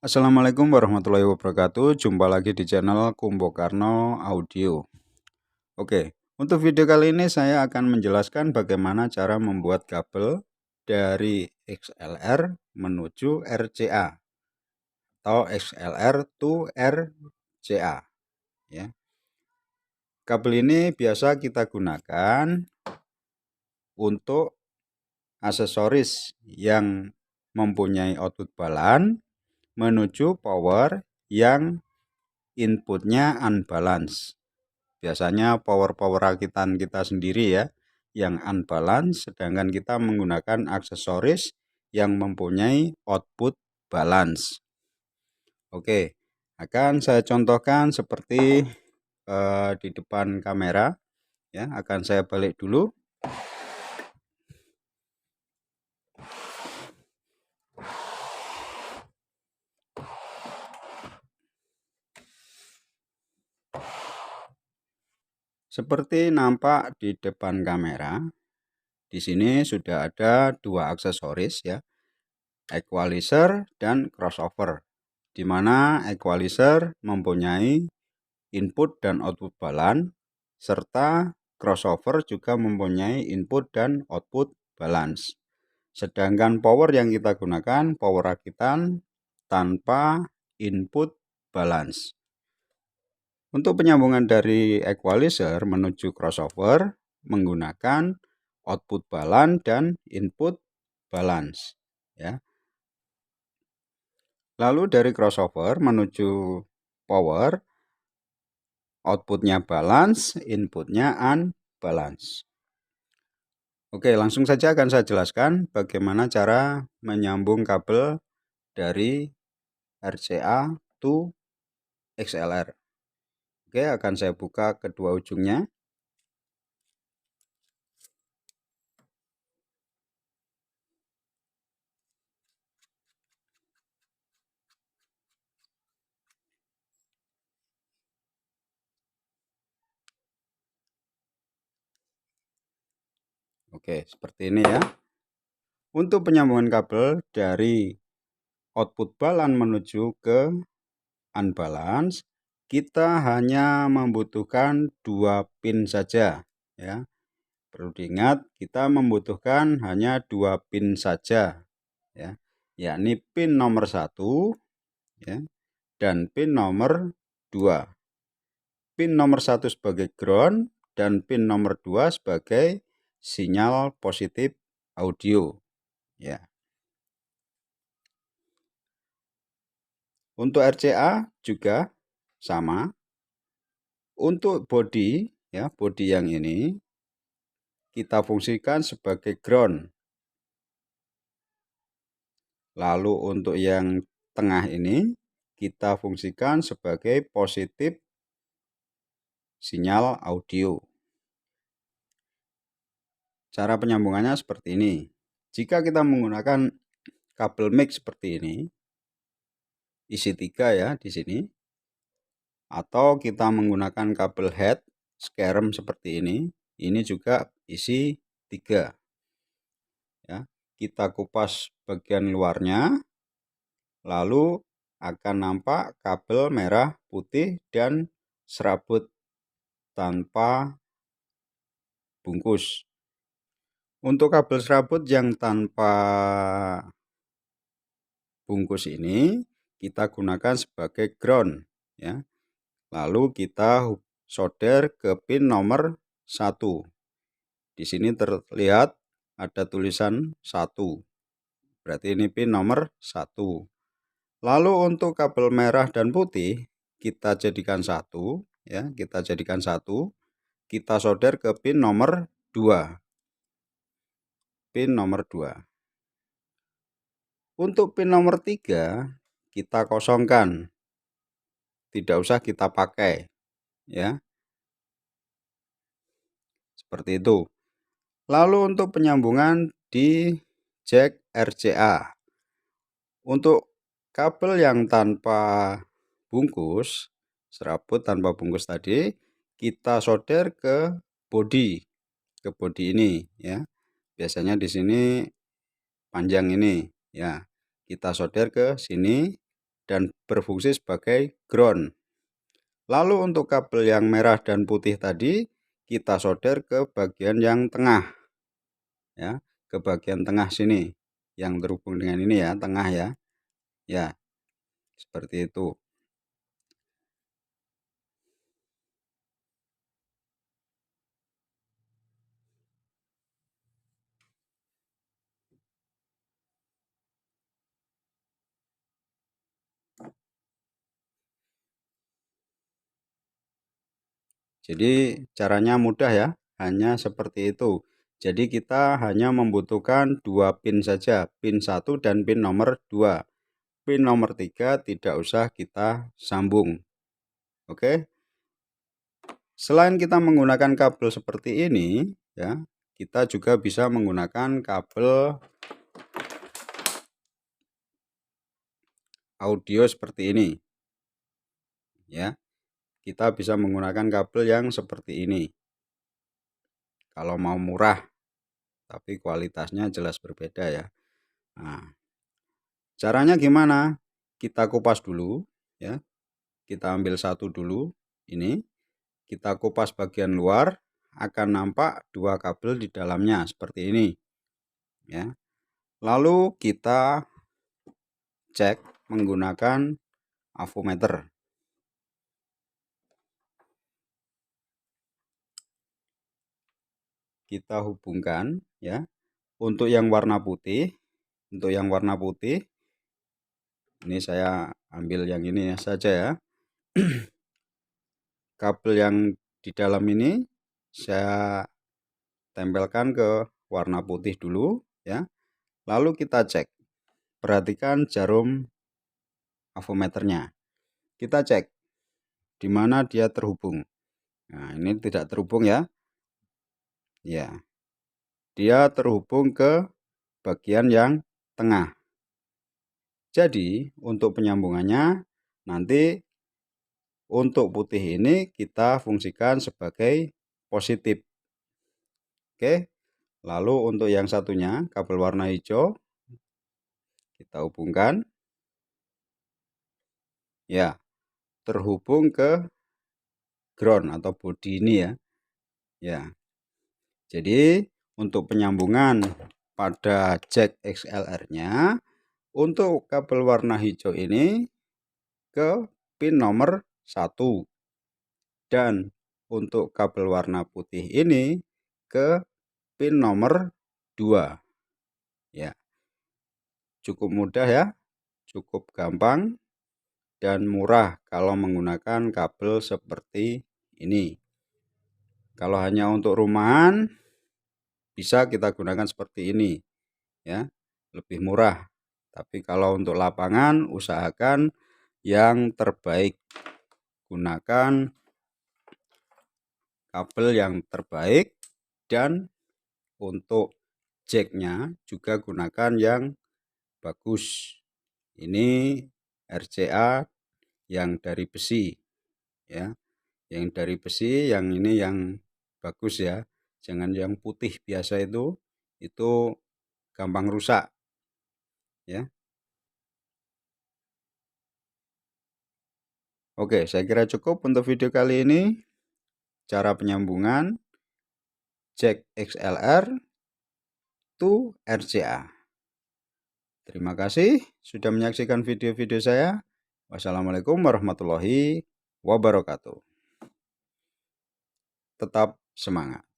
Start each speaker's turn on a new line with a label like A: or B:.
A: Assalamualaikum warahmatullahi wabarakatuh. Jumpa lagi di channel Kumbokarno Audio. Oke, untuk video kali ini saya akan menjelaskan bagaimana cara membuat kabel dari XLR menuju RCA atau XLR to RCA ya. Kabel ini biasa kita gunakan untuk aksesoris yang mempunyai output balan menuju power yang inputnya unbalance. Biasanya power rakitan kita sendiri ya yang unbalance, sedangkan kita menggunakan aksesoris yang mempunyai output balance. Oke, akan saya contohkan seperti di depan kamera ya. Akan saya balik dulu. Seperti nampak di depan kamera, di sini sudah ada dua aksesoris ya, equalizer dan crossover, di mana equalizer mempunyai input dan output balan, serta crossover juga mempunyai input dan output balance. Sedangkan power yang kita gunakan power rakitan tanpa input balance. Untuk penyambungan dari equalizer menuju crossover menggunakan output balance dan input balance ya. Lalu dari crossover menuju power, outputnya balance, inputnya unbalance. Oke, langsung saja akan saya jelaskan bagaimana cara menyambung kabel dari RCA to XLR. Oke, akan saya buka kedua ujungnya. Oke, seperti ini ya. Untuk penyambungan kabel dari output balan menuju ke unbalance, kita hanya membutuhkan 2 pin saja ya. Perlu diingat, kita membutuhkan hanya 2 pin saja ya, yakni pin nomor 1 ya dan pin nomor 2. Pin nomor 1 sebagai ground dan pin nomor 2 sebagai sinyal positif audio ya. Untuk RCA juga sama. Untuk bodi ya, bodi yang ini kita fungsikan sebagai ground. Lalu untuk yang tengah ini kita fungsikan sebagai positif sinyal audio. Cara penyambungannya seperti ini. Jika kita menggunakan kabel mix seperti ini, isi 3 ya di sini, atau kita menggunakan kabel head scarem seperti ini juga isi 3 ya. Kita kupas bagian luarnya, lalu akan nampak kabel merah, putih, dan serabut tanpa bungkus. Untuk kabel serabut yang tanpa bungkus ini kita gunakan sebagai ground ya. Lalu kita solder ke pin nomor 1. Di sini terlihat ada tulisan 1. Berarti ini pin nomor 1. Lalu untuk kabel merah dan putih kita jadikan 1 ya, kita jadikan 1. Kita solder ke pin nomor 2. Pin nomor 2. Untuk pin nomor 3 kita kosongkan. Tidak usah kita pakai ya. Seperti itu. Lalu untuk penyambungan di jack RCA. Untuk kabel yang tanpa bungkus, serabut tanpa bungkus tadi, kita solder ke bodi ini ya. Biasanya di sini panjang ini ya. Kita solder ke sini dan berfungsi sebagai ground. Lalu untuk kabel yang merah dan putih tadi kita solder ke bagian yang tengah, ya, ke bagian tengah sini yang terhubung dengan ini ya, tengah ya. Ya, seperti itu. Jadi caranya mudah ya, hanya seperti itu. Jadi kita hanya membutuhkan 2 pin saja, pin 1 dan pin nomor 2. Pin nomor 3 tidak usah kita sambung. Oke. Selain kita menggunakan kabel seperti ini, ya, kita juga bisa menggunakan kabel audio seperti ini. Ya. Kita bisa menggunakan kabel yang seperti ini. Kalau mau murah, tapi kualitasnya jelas berbeda ya. Nah, caranya gimana? Kita kupas dulu ya. Kita ambil satu dulu ini. Kita kupas bagian luar, akan nampak 2 kabel di dalamnya seperti ini ya. Lalu kita cek menggunakan avometer. Kita hubungkan ya. Untuk yang warna putih, ini saya ambil yang ini saja ya. Kabel yang di dalam ini saya tempelkan ke warna putih dulu ya. Lalu kita cek. Perhatikan jarum avometernya. Kita cek di mana dia terhubung. Nah, ini tidak terhubung ya. Ya. Dia terhubung ke bagian yang tengah. Jadi, untuk penyambungannya nanti untuk putih ini kita fungsikan sebagai positif. Oke. Lalu untuk yang satunya, kabel warna hijau, kita hubungkan. Ya, terhubung ke ground atau bodi ini ya. Ya. Jadi, untuk penyambungan pada jack XLR-nya, untuk kabel warna hijau ini ke pin nomor 1. Dan untuk kabel warna putih ini ke pin nomor 2. Ya. Cukup mudah ya, cukup gampang dan murah kalau menggunakan kabel seperti ini. Kalau hanya untuk rumahan bisa kita gunakan seperti ini ya, lebih murah. Tapi kalau untuk lapangan usahakan yang terbaik. Gunakan kabel yang terbaik dan untuk jacknya juga gunakan yang bagus. Ini RCA yang dari besi ya. Yang dari besi, yang ini yang bagus ya. Jangan yang putih biasa itu gampang rusak ya. Oke, saya kira cukup untuk video kali ini. Cara penyambungan jack XLR to RCA. Terima kasih sudah menyaksikan video-video saya. Wassalamualaikum warahmatullahi wabarakatuh. Tetap semangat.